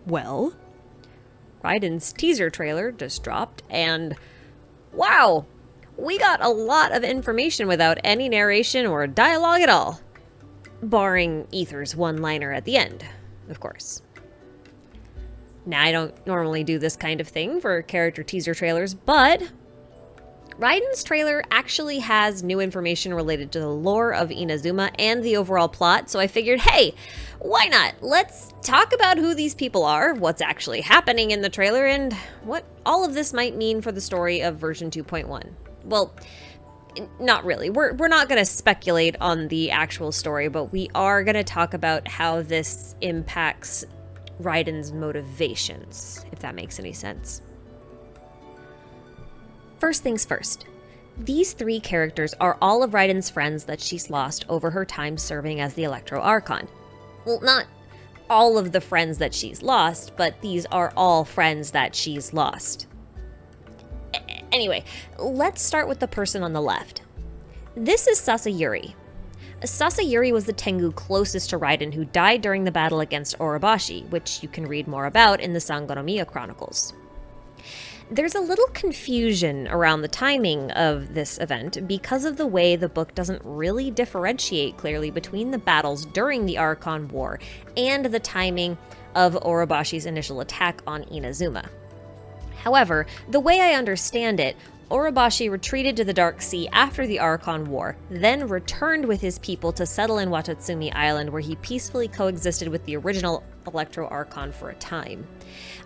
Well, Raiden's teaser trailer just dropped, and wow! We got a lot of information without any narration or dialogue at all. Barring Aether's one-liner at the end, of course. Now, I don't normally do this kind of thing for character teaser trailers, but Raiden's trailer actually has new information related to the lore of Inazuma and the overall plot, so I figured, hey, why not? Let's talk about who these people are, what's actually happening in the trailer, and what all of this might mean for the story of version 2.1. Well, not really. We're not going to speculate on the actual story, but we are going to talk about how this impacts Raiden's motivations, if that makes any sense. First things first. These three characters are all of Raiden's friends that she's lost over her time serving as the Electro Archon. Well, not all of the friends that she's lost, but these are all friends that she's lost. Anyway, let's start with the person on the left. This is Sasayuri. Sasayuri was the Tengu closest to Raiden who died during the battle against Orobashi, which you can read more about in the Sangonomiya Chronicles. There's a little confusion around the timing of this event because of the way the book doesn't really differentiate clearly between the battles during the Archon War and the timing of Orobashi's initial attack on Inazuma. However, the way I understand it, Orobashi retreated to the Dark Sea after the Archon War, then returned with his people to settle in Watatsumi Island, where he peacefully coexisted with the original Electro Archon for a time.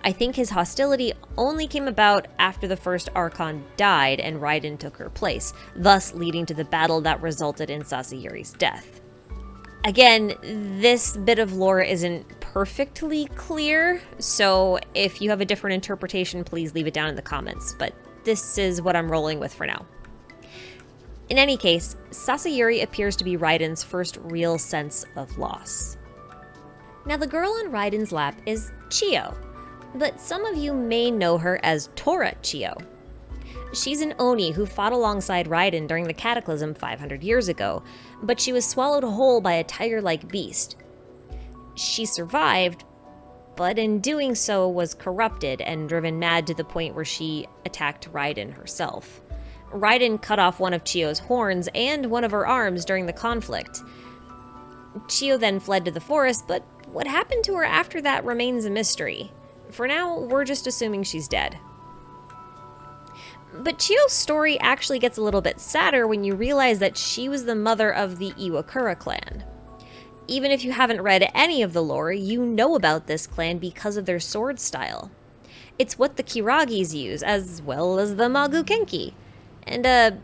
I think his hostility only came about after the first Archon died and Raiden took her place, thus leading to the battle that resulted in Sasayuri's death. Again, this bit of lore isn't perfectly clear, so if you have a different interpretation, please leave it down in the comments, but this is what I'm rolling with for now. In any case, Sasayuri appears to be Raiden's first real sense of loss. Now, the girl on Raiden's lap is Chiyo, but some of you may know her as Tora Chiyo. She's an Oni who fought alongside Raiden during the Cataclysm 500 years ago, but she was swallowed whole by a tiger-like beast. She survived, but in doing so was corrupted and driven mad to the point where she attacked Raiden herself. Raiden cut off one of Chiyo's horns and one of her arms during the conflict. Chiyo then fled to the forest, but what happened to her after that remains a mystery. For now, we're just assuming she's dead. But Chiyo's story actually gets a little bit sadder when you realize that she was the mother of the Iwakura clan. Even if you haven't read any of the lore, you know about this clan because of their sword style. It's what the Kiragis use, as well as the Magukenki. And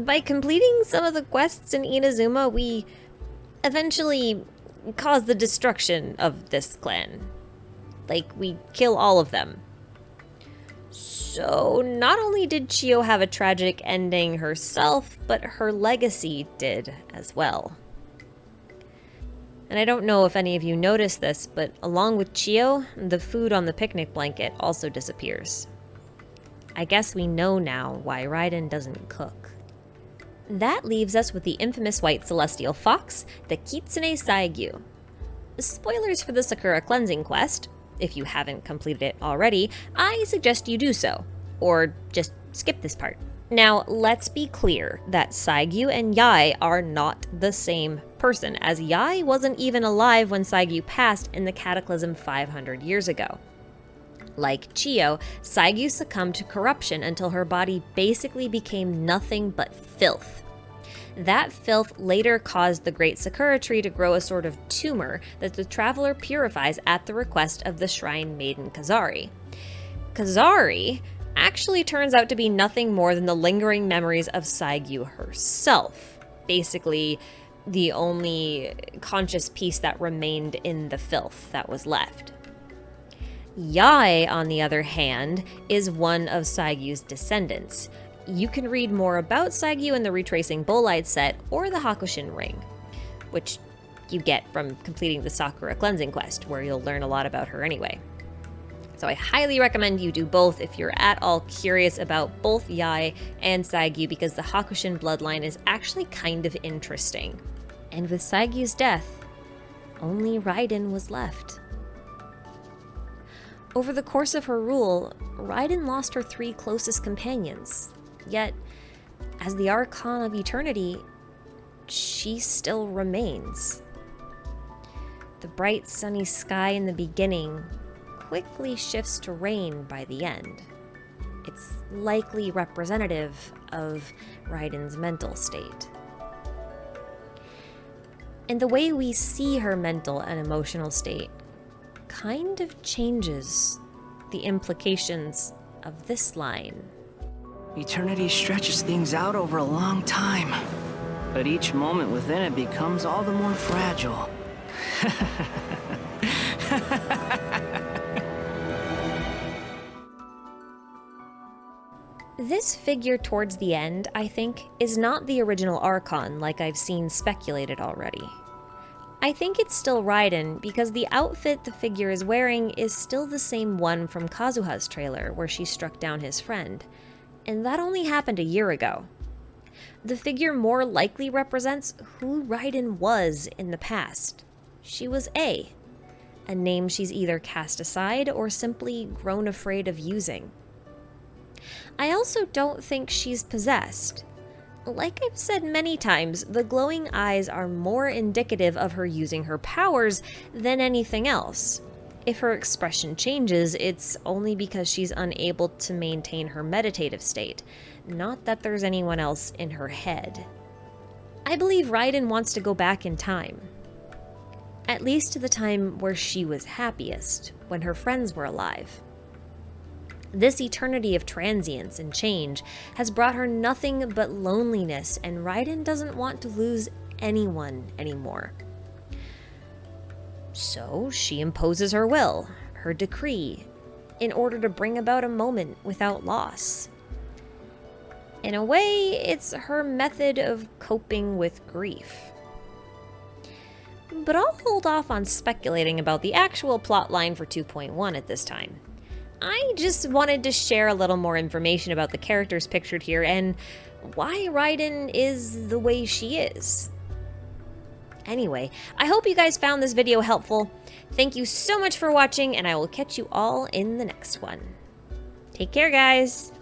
by completing some of the quests in Inazuma, we eventually cause the destruction of this clan. Like, we kill all of them. So, not only did Chiyo have a tragic ending herself, but her legacy did as well. And I don't know if any of you noticed this, but along with Chiyo, the food on the picnic blanket also disappears. I guess we know now why Raiden doesn't cook. That leaves us with the infamous white celestial fox, the Kitsune Saigyu. Spoilers for the Sakura cleansing quest. If you haven't completed it already, I suggest you do so, or just skip this part. Now, let's be clear that Saigyu and Yae are not the same person, as Yae wasn't even alive when Saigyu passed in the Cataclysm 500 years ago. Like Chiyo, Saigyu succumbed to corruption until her body basically became nothing but filth. That filth later caused the Great Sakura Tree to grow a sort of tumor that the traveler purifies at the request of the Shrine Maiden Kazari. Kazari actually turns out to be nothing more than the lingering memories of Saigyu herself. Basically, the only conscious piece that remained in the filth that was left. Yae, on the other hand, is one of Saigyu's descendants. You can read more about Saigyu in the Retracing Bolide set or the Hakushin Ring, which you get from completing the Sakura cleansing quest, where you'll learn a lot about her anyway. So I highly recommend you do both if you're at all curious about both Yae and Saigyu, because the Hakushin bloodline is actually kind of interesting. And with Saigyu's death, only Raiden was left. Over the course of her rule, Raiden lost her 3 closest companions, yet, as the Archon of Eternity, she still remains. The bright sunny sky in the beginning quickly shifts to rain by the end. It's likely representative of Raiden's mental state. And the way we see her mental and emotional state kind of changes the implications of this line. Eternity stretches things out over a long time, but each moment within it becomes all the more fragile. This figure towards the end, I think, is not the original Archon like I've seen speculated already. I think it's still Raiden because the outfit the figure is wearing is still the same one from Kazuha's trailer where she struck down his friend, and that only happened a year ago. The figure more likely represents who Raiden was in the past. She was a name she's either cast aside or simply grown afraid of using. I also don't think she's possessed. Like I've said many times, the glowing eyes are more indicative of her using her powers than anything else. If her expression changes, it's only because she's unable to maintain her meditative state, not that there's anyone else in her head. I believe Raiden wants to go back in time. At least to the time where she was happiest, when her friends were alive. This eternity of transience and change has brought her nothing but loneliness, and Raiden doesn't want to lose anyone anymore. So she imposes her will, her decree, in order to bring about a moment without loss. In a way, it's her method of coping with grief. But I'll hold off on speculating about the actual plotline for 2.1 at this time. I just wanted to share a little more information about the characters pictured here and why Raiden is the way she is. Anyway, I hope you guys found this video helpful. Thank you so much for watching, and I will catch you all in the next one. Take care, guys!